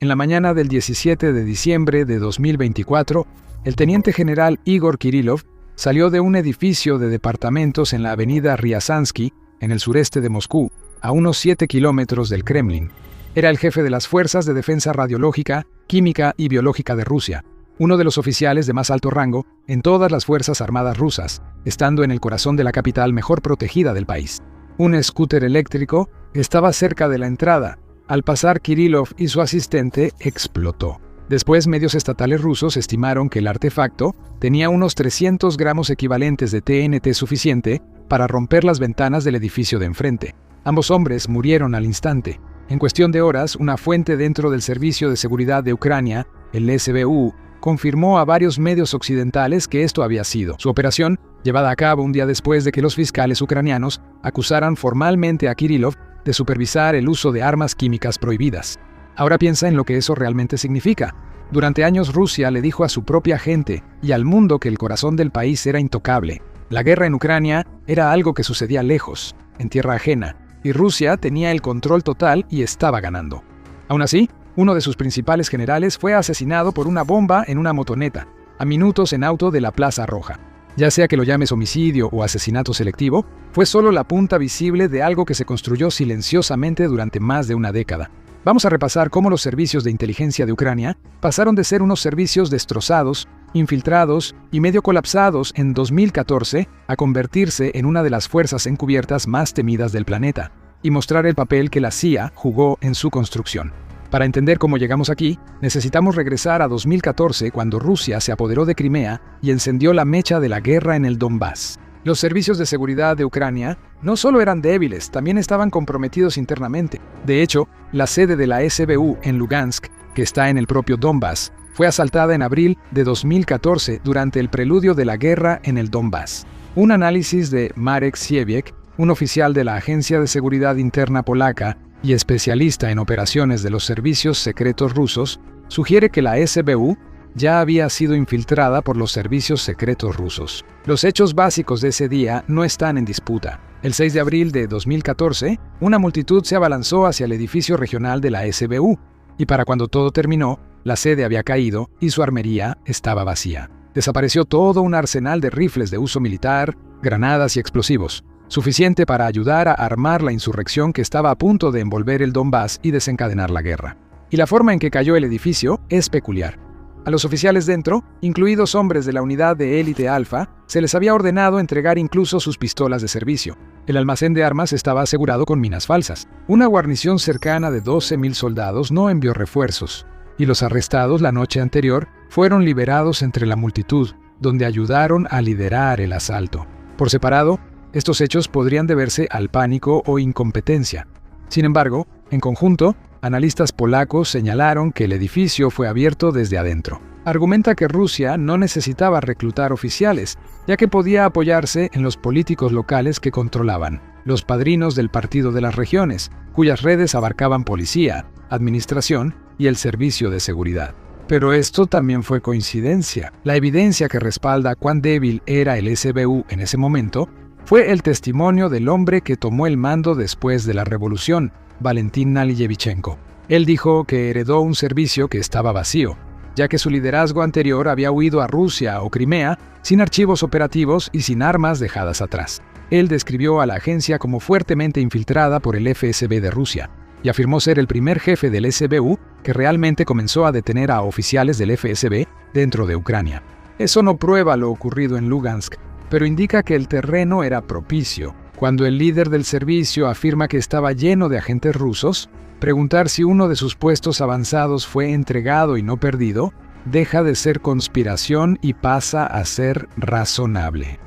En la mañana del 17 de diciembre de 2024, el teniente general Igor Kirillov salió de un edificio de departamentos en la avenida Ryazansky, en el sureste de Moscú, a unos 7 kilómetros del Kremlin. Era el jefe de las Fuerzas de Defensa Radiológica, Química y Biológica de Rusia, uno de los oficiales de más alto rango en todas las Fuerzas Armadas rusas, estando en el corazón de la capital mejor protegida del país. Un scooter eléctrico estaba cerca de la entrada. Al pasar Kirillov y su asistente, explotó. Después, medios estatales rusos estimaron que el artefacto tenía unos 300 gramos equivalentes de TNT suficiente para romper las ventanas del edificio de enfrente. Ambos hombres murieron al instante. En cuestión de horas, una fuente dentro del Servicio de Seguridad de Ucrania, el SBU, confirmó a varios medios occidentales que esto había sido su operación, llevada a cabo un día después de que los fiscales ucranianos acusaran formalmente a Kirillov de supervisar el uso de armas químicas prohibidas. Ahora piensa en lo que eso realmente significa. Durante años Rusia le dijo a su propia gente y al mundo que el corazón del país era intocable. La guerra en Ucrania era algo que sucedía lejos, en tierra ajena, y Rusia tenía el control total y estaba ganando. Aún así, uno de sus principales generales fue asesinado por una bomba en una motoneta, a minutos en auto de la Plaza Roja. Ya sea que lo llames homicidio o asesinato selectivo, fue solo la punta visible de algo que se construyó silenciosamente durante más de una década. Vamos a repasar cómo los servicios de inteligencia de Ucrania pasaron de ser unos servicios destrozados, infiltrados y medio colapsados en 2014 a convertirse en una de las fuerzas encubiertas más temidas del planeta, y mostrar el papel que la CIA jugó en su construcción. Para entender cómo llegamos aquí, necesitamos regresar a 2014, cuando Rusia se apoderó de Crimea y encendió la mecha de la guerra en el Donbass. Los servicios de seguridad de Ucrania no solo eran débiles, también estaban comprometidos internamente. De hecho, la sede de la SBU en Lugansk, que está en el propio Donbass, fue asaltada en abril de 2014 durante el preludio de la guerra en el Donbass. Un análisis de Marek Siewiek, un oficial de la Agencia de Seguridad Interna polaca y especialista en operaciones de los servicios secretos rusos, sugiere que la SBU ya había sido infiltrada por los servicios secretos rusos. Los hechos básicos de ese día no están en disputa. El 6 de abril de 2014, una multitud se abalanzó hacia el edificio regional de la SBU, y para cuando todo terminó, la sede había caído y su armería estaba vacía. Desapareció todo un arsenal de rifles de uso militar, granadas y explosivos, suficiente para ayudar a armar la insurrección que estaba a punto de envolver el Donbass y desencadenar la guerra. Y la forma en que cayó el edificio es peculiar. A los oficiales dentro, incluidos hombres de la unidad de élite Alfa, se les había ordenado entregar incluso sus pistolas de servicio. El almacén de armas estaba asegurado con minas falsas. Una guarnición cercana de 12,000 soldados no envió refuerzos, y los arrestados la noche anterior fueron liberados entre la multitud, donde ayudaron a liderar el asalto. Por separado, estos hechos podrían deberse al pánico o incompetencia. Sin embargo, en conjunto, analistas polacos señalaron que el edificio fue abierto desde adentro. Argumenta que Rusia no necesitaba reclutar oficiales, ya que podía apoyarse en los políticos locales que controlaban, los padrinos del Partido de las Regiones, cuyas redes abarcaban policía, administración y el servicio de seguridad. Pero esto también fue coincidencia. La evidencia que respalda cuán débil era el SBU en ese momento fue el testimonio del hombre que tomó el mando después de la revolución, Valentín Naliyevichenko. Él dijo que heredó un servicio que estaba vacío, ya que su liderazgo anterior había huido a Rusia o Crimea sin archivos operativos y sin armas dejadas atrás. Él describió a la agencia como fuertemente infiltrada por el FSB de Rusia y afirmó ser el primer jefe del SBU que realmente comenzó a detener a oficiales del FSB dentro de Ucrania. Eso no prueba lo ocurrido en Lugansk, pero indica que el terreno era propicio. Cuando el líder del servicio afirma que estaba lleno de agentes rusos, preguntar si uno de sus puestos avanzados fue entregado y no perdido, deja de ser conspiración y pasa a ser razonable.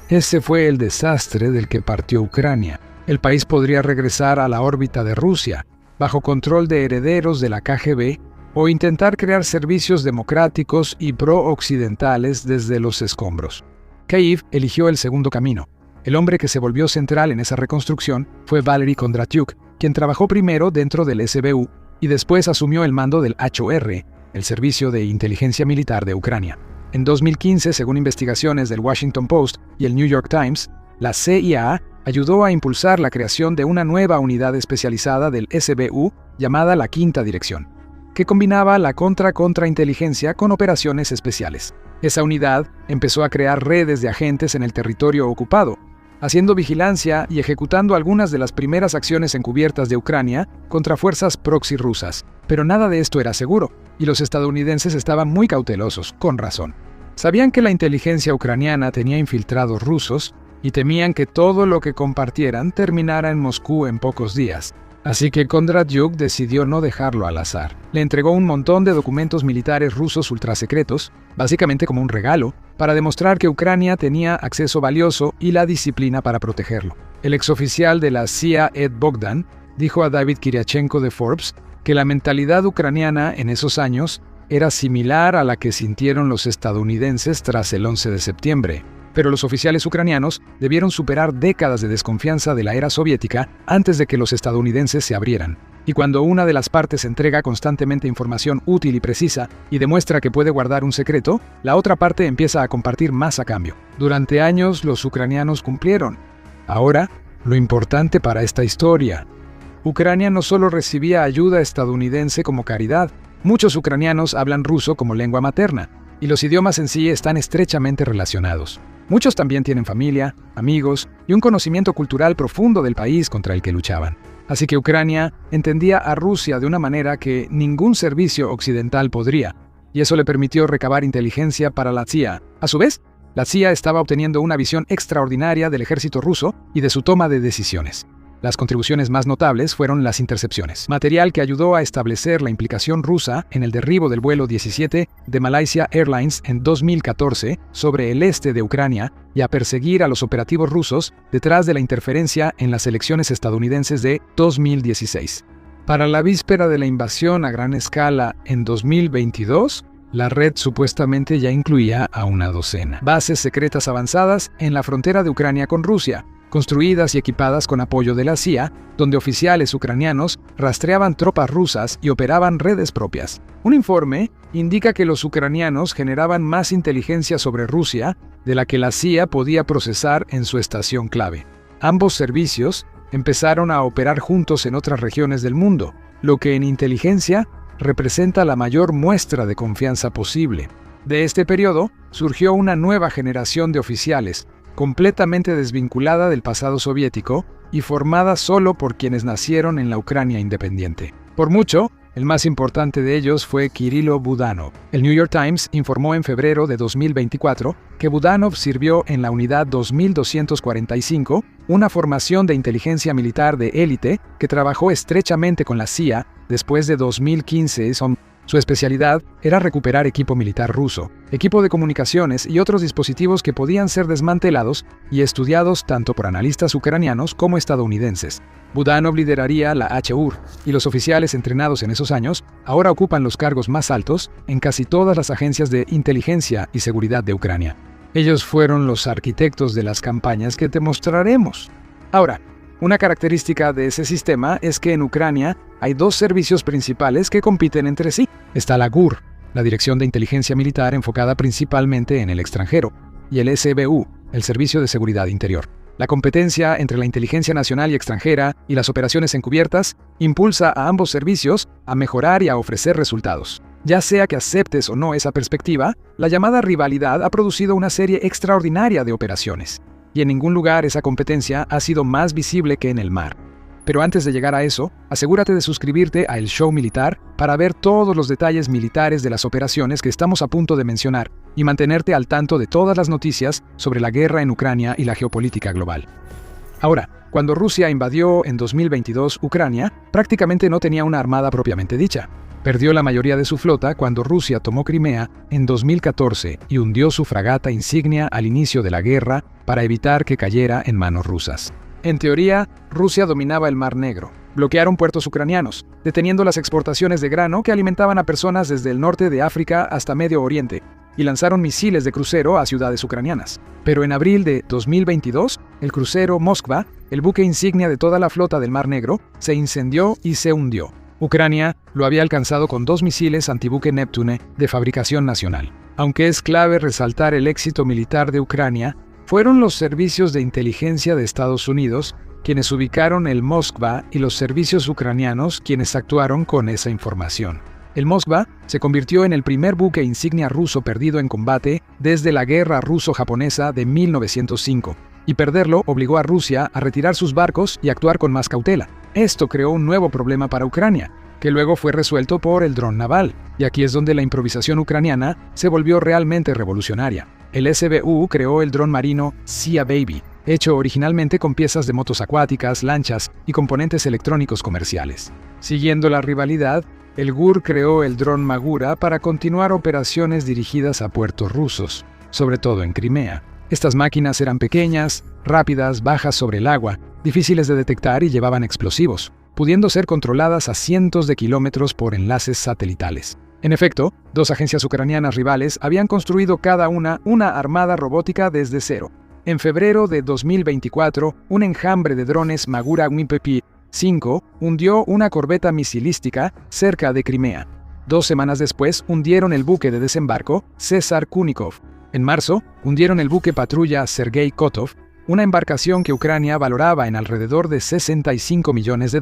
Ese fue el desastre del que partió Ucrania. El país podría regresar a la órbita de Rusia, bajo control de herederos de la KGB, o intentar crear servicios democráticos y pro-occidentales desde los escombros. Kyiv eligió el segundo camino. El hombre que se volvió central en esa reconstrucción fue Valery Kondratyuk, quien trabajó primero dentro del SBU y después asumió el mando del HOR, el Servicio de Inteligencia Militar de Ucrania. En 2015, según investigaciones del Washington Post y el New York Times, la CIA ayudó a impulsar la creación de una nueva unidad especializada del SBU llamada la Quinta Dirección. que combinaba la contrainteligencia con operaciones especiales. Esa unidad empezó a crear redes de agentes en el territorio ocupado, haciendo vigilancia y ejecutando algunas de las primeras acciones encubiertas de Ucrania contra fuerzas proxy rusas. Pero nada de esto era seguro, y los estadounidenses estaban muy cautelosos, con razón. Sabían que la inteligencia ucraniana tenía infiltrados rusos y temían que todo lo que compartieran terminara en Moscú en pocos días. Así que Kondratyuk decidió no dejarlo al azar. Le entregó un montón de documentos militares rusos ultrasecretos, básicamente como un regalo, para demostrar que Ucrania tenía acceso valioso y la disciplina para protegerlo. El exoficial de la CIA, Ed Bogdan, dijo a David Kiryachenko de Forbes que la mentalidad ucraniana en esos años era similar a la que sintieron los estadounidenses tras el 11 de septiembre. Pero los oficiales ucranianos debieron superar décadas de desconfianza de la era soviética antes de que los estadounidenses se abrieran. Y cuando una de las partes entrega constantemente información útil y precisa y demuestra que puede guardar un secreto, la otra parte empieza a compartir más a cambio. Durante años los ucranianos cumplieron. Ahora, lo importante para esta historia. Ucrania no solo recibía ayuda estadounidense como caridad, muchos ucranianos hablan ruso como lengua materna, y los idiomas en sí están estrechamente relacionados. Muchos también tienen familia, amigos y un conocimiento cultural profundo del país contra el que luchaban. Así que Ucrania entendía a Rusia de una manera que ningún servicio occidental podría, y eso le permitió recabar inteligencia para la CIA. A su vez, la CIA estaba obteniendo una visión extraordinaria del ejército ruso y de su toma de decisiones. Las contribuciones más notables fueron las intercepciones, material que ayudó a establecer la implicación rusa en el derribo del vuelo 17 de Malaysia Airlines en 2014 sobre el este de Ucrania y a perseguir a los operativos rusos detrás de la interferencia en las elecciones estadounidenses de 2016. Para la víspera de la invasión a gran escala en 2022, la red supuestamente ya incluía a una docena. Bases secretas avanzadas en la frontera de Ucrania con Rusia, construidas y equipadas con apoyo de la CIA, donde oficiales ucranianos rastreaban tropas rusas y operaban redes propias. Un informe indica que los ucranianos generaban más inteligencia sobre Rusia de la que la CIA podía procesar en su estación clave. Ambos servicios empezaron a operar juntos en otras regiones del mundo, lo que en inteligencia representa la mayor muestra de confianza posible. De este periodo surgió una nueva generación de oficiales, completamente desvinculada del pasado soviético y formada solo por quienes nacieron en la Ucrania independiente. Por mucho, el más importante de ellos fue Kirilo Budanov. El New York Times informó en febrero de 2024 que Budanov sirvió en la Unidad 2245, una formación de inteligencia militar de élite que trabajó estrechamente con la CIA después de 2015. Su especialidad era recuperar equipo militar ruso, equipo de comunicaciones y otros dispositivos que podían ser desmantelados y estudiados tanto por analistas ucranianos como estadounidenses. Budanov lideraría la HUR, y los oficiales entrenados en esos años ahora ocupan los cargos más altos en casi todas las agencias de inteligencia y seguridad de Ucrania. Ellos fueron los arquitectos de las campañas que te mostraremos. Ahora, una característica de ese sistema es que en Ucrania hay dos servicios principales que compiten entre sí. Está la GUR, la Dirección de Inteligencia Militar enfocada principalmente en el extranjero, y el SBU, el Servicio de Seguridad Interior. La competencia entre la inteligencia nacional y extranjera y las operaciones encubiertas impulsa a ambos servicios a mejorar y a ofrecer resultados. Ya sea que aceptes o no esa perspectiva, la llamada rivalidad ha producido una serie extraordinaria de operaciones. Y en ningún lugar esa competencia ha sido más visible que en el mar. Pero antes de llegar a eso, asegúrate de suscribirte a El Show Militar para ver todos los detalles militares de las operaciones que estamos a punto de mencionar y mantenerte al tanto de todas las noticias sobre la guerra en Ucrania y la geopolítica global. Ahora, cuando Rusia invadió en 2022 Ucrania, prácticamente no tenía una armada propiamente dicha. Perdió la mayoría de su flota cuando Rusia tomó Crimea en 2014 y hundió su fragata insignia al inicio de la guerra para evitar que cayera en manos rusas. En teoría, Rusia dominaba el Mar Negro. Bloquearon puertos ucranianos, deteniendo las exportaciones de grano que alimentaban a personas desde el norte de África hasta Medio Oriente, y lanzaron misiles de crucero a ciudades ucranianas. Pero en abril de 2022, el crucero Moskva, el buque insignia de toda la flota del Mar Negro, se incendió y se hundió. Ucrania lo había alcanzado con 2 misiles antibuque Neptune de fabricación nacional. Aunque es clave resaltar el éxito militar de Ucrania, fueron los servicios de inteligencia de Estados Unidos quienes ubicaron el Moskva y los servicios ucranianos quienes actuaron con esa información. El Moskva se convirtió en el primer buque insignia ruso perdido en combate desde la guerra ruso-japonesa de 1905, y perderlo obligó a Rusia a retirar sus barcos y actuar con más cautela. Esto creó un nuevo problema para Ucrania, que luego fue resuelto por el dron naval, y aquí es donde la improvisación ucraniana se volvió realmente revolucionaria. El SBU creó el dron marino Sea Baby, hecho originalmente con piezas de motos acuáticas, lanchas y componentes electrónicos comerciales. Siguiendo la rivalidad, el GUR creó el dron Magura para continuar operaciones dirigidas a puertos rusos, sobre todo en Crimea. Estas máquinas eran pequeñas, rápidas, bajas sobre el agua, difíciles de detectar y llevaban explosivos, pudiendo ser controladas a cientos de kilómetros por enlaces satelitales. En efecto, dos agencias ucranianas rivales habían construido cada una armada robótica desde cero. En febrero de 2024, un enjambre de drones Magura Wimpy 5 hundió una corbeta misilística cerca de Crimea. 2 semanas después, hundieron el buque de desembarco César Kunikov. En marzo, hundieron el buque patrulla Sergei Kotov, una embarcación que Ucrania valoraba en alrededor de $65 millones,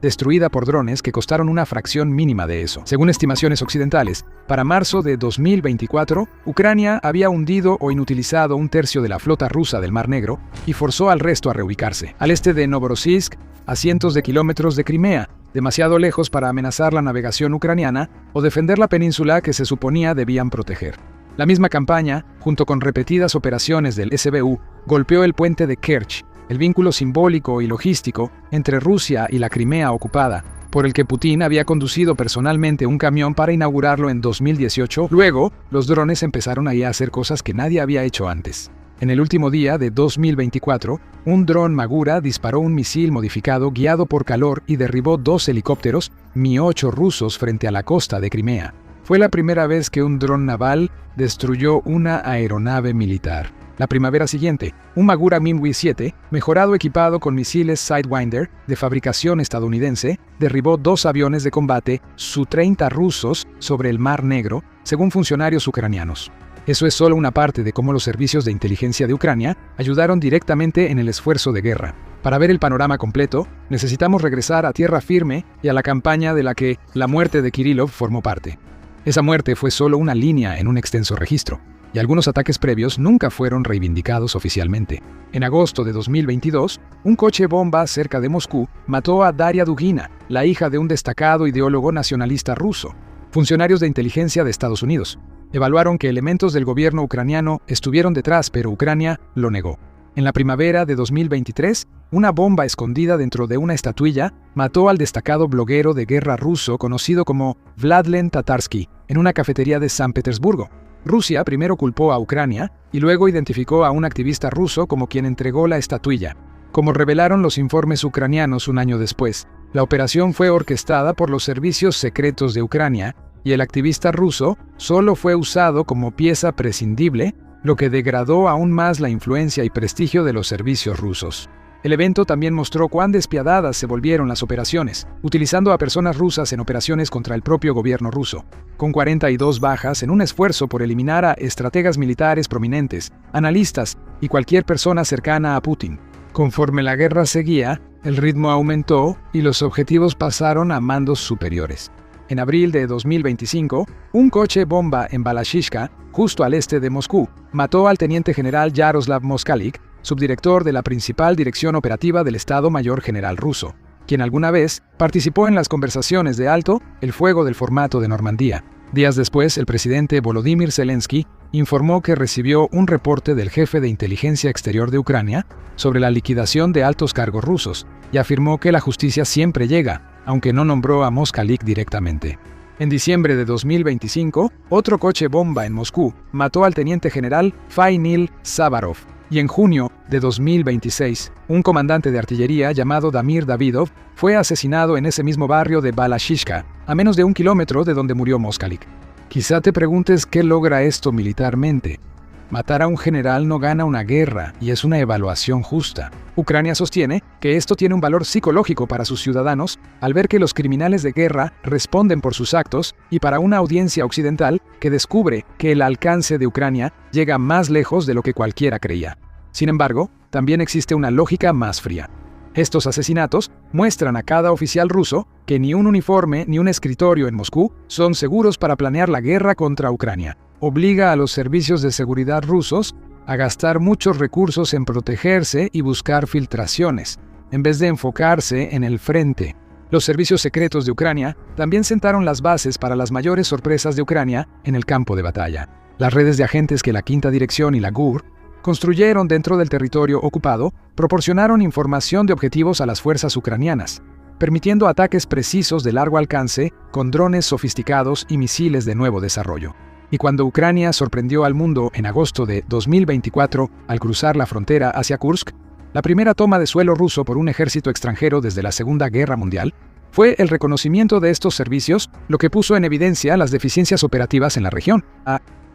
destruida por drones que costaron una fracción mínima de eso. Según estimaciones occidentales, para marzo de 2024, Ucrania había hundido o inutilizado un tercio de la flota rusa del Mar Negro y forzó al resto a reubicarse, al este de Novorossiysk, a cientos de kilómetros de Crimea, demasiado lejos para amenazar la navegación ucraniana o defender la península que se suponía debían proteger. La misma campaña, junto con repetidas operaciones del SBU, golpeó el puente de Kerch, el vínculo simbólico y logístico entre Rusia y la Crimea ocupada, por el que Putin había conducido personalmente un camión para inaugurarlo en 2018. Luego, los drones empezaron ahí a hacer cosas que nadie había hecho antes. En el último día de 2024, un dron Magura disparó un misil modificado guiado por calor y derribó 2 helicópteros Mi-8 rusos frente a la costa de Crimea. Fue la primera vez que un dron naval destruyó una aeronave militar. La primavera siguiente, un Magura Minwi-7, mejorado equipado con misiles Sidewinder de fabricación estadounidense, derribó 2 aviones de combate Su-30 rusos sobre el Mar Negro, según funcionarios ucranianos. Eso es solo una parte de cómo los servicios de inteligencia de Ucrania ayudaron directamente en el esfuerzo de guerra. Para ver el panorama completo, necesitamos regresar a tierra firme y a la campaña de la que la muerte de Kirillov formó parte. Esa muerte fue solo una línea en un extenso registro, y algunos ataques previos nunca fueron reivindicados oficialmente. En agosto de 2022, un coche bomba cerca de Moscú mató a Daria Dugina, la hija de un destacado ideólogo nacionalista ruso. Funcionarios de inteligencia de Estados Unidos evaluaron que elementos del gobierno ucraniano estuvieron detrás, pero Ucrania lo negó. En la primavera de 2023, una bomba escondida dentro de una estatuilla mató al destacado bloguero de guerra ruso conocido como Vladlen Tatarsky en una cafetería de San Petersburgo. Rusia primero culpó a Ucrania y luego identificó a un activista ruso como quien entregó la estatuilla. Como revelaron los informes ucranianos un año después, la operación fue orquestada por los servicios secretos de Ucrania y el activista ruso solo fue usado como pieza prescindible, lo que degradó aún más la influencia y prestigio de los servicios rusos. El evento también mostró cuán despiadadas se volvieron las operaciones, utilizando a personas rusas en operaciones contra el propio gobierno ruso, con 42 bajas en un esfuerzo por eliminar a estrategas militares prominentes, analistas y cualquier persona cercana a Putin. Conforme la guerra seguía, el ritmo aumentó y los objetivos pasaron a mandos superiores. En abril de 2025, un coche bomba en Balashishka, justo al este de Moscú, mató al teniente general Yaroslav Moskalik, subdirector de la principal dirección operativa del Estado Mayor General ruso, quien alguna vez participó en las conversaciones de alto el fuego del formato de Normandía. Días después, el presidente Volodymyr Zelensky informó que recibió un reporte del jefe de inteligencia exterior de Ucrania sobre la liquidación de altos cargos rusos y afirmó que la justicia siempre llega, aunque no nombró a Moskalik directamente. En diciembre de 2025, otro coche bomba en Moscú mató al teniente general Fainil Savarov, y en junio de 2026, un comandante de artillería llamado Damir Davidov fue asesinado en ese mismo barrio de Balashishka, a menos de 1 kilómetro de donde murió Moskalik. Quizá te preguntes qué logra esto militarmente. Matar a un general no gana una guerra y es una evaluación justa. Ucrania sostiene que esto tiene un valor psicológico para sus ciudadanos al ver que los criminales de guerra responden por sus actos y para una audiencia occidental que descubre que el alcance de Ucrania llega más lejos de lo que cualquiera creía. Sin embargo, también existe una lógica más fría. Estos asesinatos muestran a cada oficial ruso que ni un uniforme ni un escritorio en Moscú son seguros para planear la guerra contra Ucrania. Obliga a los servicios de seguridad rusos a gastar muchos recursos en protegerse y buscar filtraciones, en vez de enfocarse en el frente. Los servicios secretos de Ucrania también sentaron las bases para las mayores sorpresas de Ucrania en el campo de batalla. Las redes de agentes que la Quinta Dirección y la GUR construyeron dentro del territorio ocupado proporcionaron información de objetivos a las fuerzas ucranianas, permitiendo ataques precisos de largo alcance con drones sofisticados y misiles de nuevo desarrollo. Y cuando Ucrania sorprendió al mundo en agosto de 2024 al cruzar la frontera hacia Kursk, la primera toma de suelo ruso por un ejército extranjero desde la Segunda Guerra Mundial, fue el reconocimiento de estos servicios lo que puso en evidencia las deficiencias operativas en la región.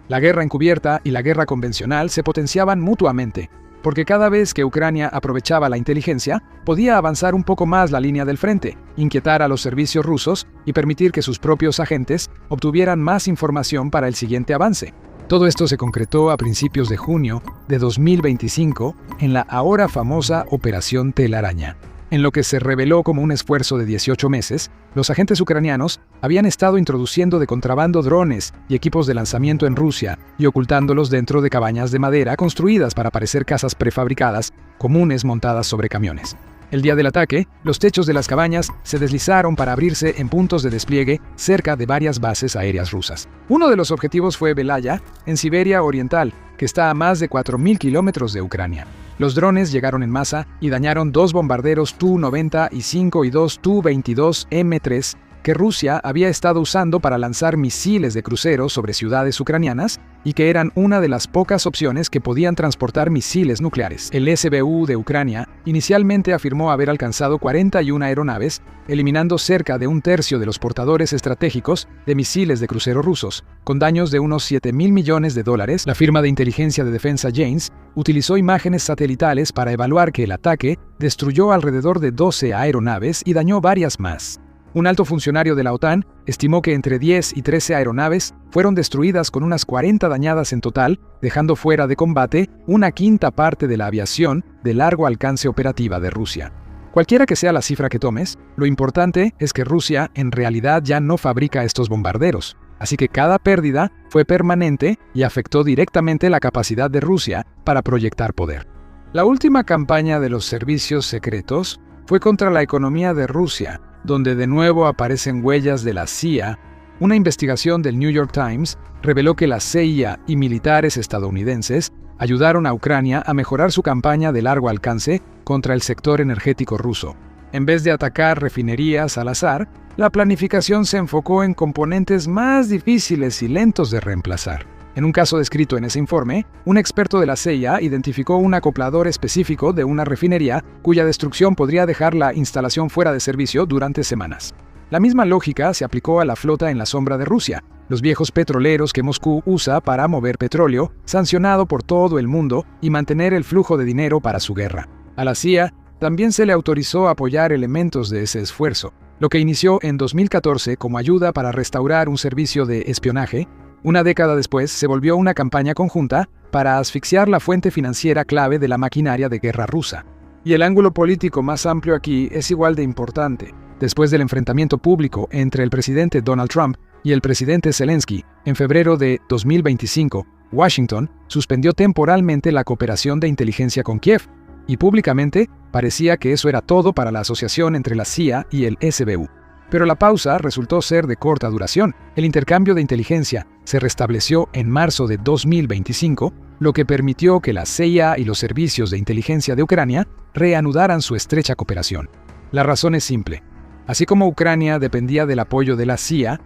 La guerra encubierta y la guerra convencional se potenciaban mutuamente, porque cada vez que Ucrania aprovechaba la inteligencia, podía avanzar un poco más la línea del frente, inquietar a los servicios rusos y permitir que sus propios agentes obtuvieran más información para el siguiente avance. Todo esto se concretó a principios de junio de 2025 en la ahora famosa Operación Telaraña. En lo que se reveló como un esfuerzo de 18 meses, los agentes ucranianos habían estado introduciendo de contrabando drones y equipos de lanzamiento en Rusia y ocultándolos dentro de cabañas de madera construidas para parecer casas prefabricadas comunes montadas sobre camiones. El día del ataque, los techos de las cabañas se deslizaron para abrirse en puntos de despliegue cerca de varias bases aéreas rusas. Uno de los objetivos fue Belaya, en Siberia Oriental, que está a más de 4.000 kilómetros de Ucrania. Los drones llegaron en masa y dañaron 2 bombarderos Tu-95 y 2 Tu-22M3 que Rusia había estado usando para lanzar misiles de crucero sobre ciudades ucranianas y que eran una de las pocas opciones que podían transportar misiles nucleares. El SBU de Ucrania inicialmente afirmó haber alcanzado 41 aeronaves, eliminando cerca de un tercio de los portadores estratégicos de misiles de crucero rusos, con daños de unos $7.000 millones. La firma de inteligencia de defensa Janes utilizó imágenes satelitales para evaluar que el ataque destruyó alrededor de 12 aeronaves y dañó varias más. Un alto funcionario de la OTAN estimó que entre 10 y 13 aeronaves fueron destruidas con unas 40 dañadas en total, dejando fuera de combate una quinta parte de la aviación de largo alcance operativa de Rusia. Cualquiera que sea la cifra que tomes, lo importante es que Rusia en realidad ya no fabrica estos bombarderos, así que cada pérdida fue permanente y afectó directamente la capacidad de Rusia para proyectar poder. La última campaña de los servicios secretos fue contra la economía de Rusia, donde de nuevo aparecen huellas de la CIA. Una investigación del New York Times reveló que la CIA y militares estadounidenses ayudaron a Ucrania a mejorar su campaña de largo alcance contra el sector energético ruso. En vez de atacar refinerías al azar, la planificación se enfocó en componentes más difíciles y lentos de reemplazar. En un caso descrito en ese informe, un experto de la CIA identificó un acoplador específico de una refinería cuya destrucción podría dejar la instalación fuera de servicio durante semanas. La misma lógica se aplicó a la flota en la sombra de Rusia, los viejos petroleros que Moscú usa para mover petróleo, sancionado por todo el mundo y mantener el flujo de dinero para su guerra. A la CIA también se le autorizó apoyar elementos de ese esfuerzo, lo que inició en 2014 como ayuda para restaurar un servicio de espionaje. Una década después se volvió una campaña conjunta para asfixiar la fuente financiera clave de la maquinaria de guerra rusa. Y el ángulo político más amplio aquí es igual de importante. Después del enfrentamiento público entre el presidente Donald Trump y el presidente Zelensky en febrero de 2025, Washington suspendió temporalmente la cooperación de inteligencia con Kiev, y públicamente parecía que eso era todo para la asociación entre la CIA y el SBU. Pero la pausa resultó ser de corta duración. El intercambio de inteligencia se restableció en marzo de 2025, lo que permitió que la CIA y los servicios de inteligencia de Ucrania reanudaran su estrecha cooperación. La razón es simple. Así como Ucrania dependía del apoyo de la CIA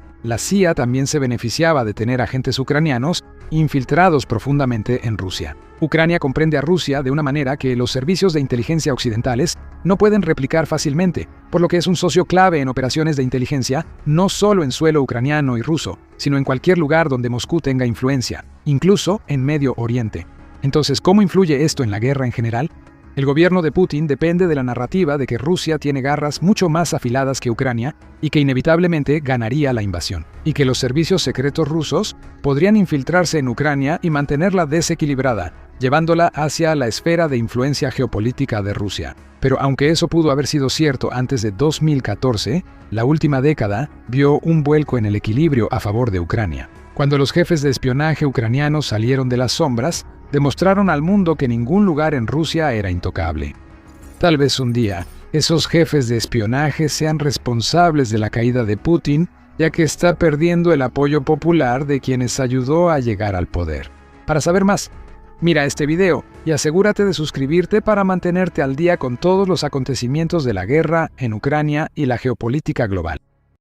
también se beneficiaba de tener agentes ucranianos infiltrados profundamente en Rusia. Ucrania comprende a Rusia de una manera que los servicios de inteligencia occidentales no pueden replicar fácilmente, por lo que es un socio clave en operaciones de inteligencia, no solo en suelo ucraniano y ruso, sino en cualquier lugar donde Moscú tenga influencia, incluso en Medio Oriente. Entonces, ¿cómo influye esto en la guerra en general? El gobierno de Putin depende de la narrativa de que Rusia tiene garras mucho más afiladas que Ucrania y que inevitablemente ganaría la invasión, y que los servicios secretos rusos podrían infiltrarse en Ucrania y mantenerla desequilibrada, llevándola hacia la esfera de influencia geopolítica de Rusia. Pero aunque eso pudo haber sido cierto antes de 2014, la última década vio un vuelco en el equilibrio a favor de Ucrania. Cuando los jefes de espionaje ucranianos salieron de las sombras, demostraron al mundo que ningún lugar en Rusia era intocable. Tal vez un día, esos jefes de espionaje sean responsables de la caída de Putin, ya que está perdiendo el apoyo popular de quienes ayudó a llegar al poder. Para saber más, mira este video y asegúrate de suscribirte para mantenerte al día con todos los acontecimientos de la guerra en Ucrania y la geopolítica global.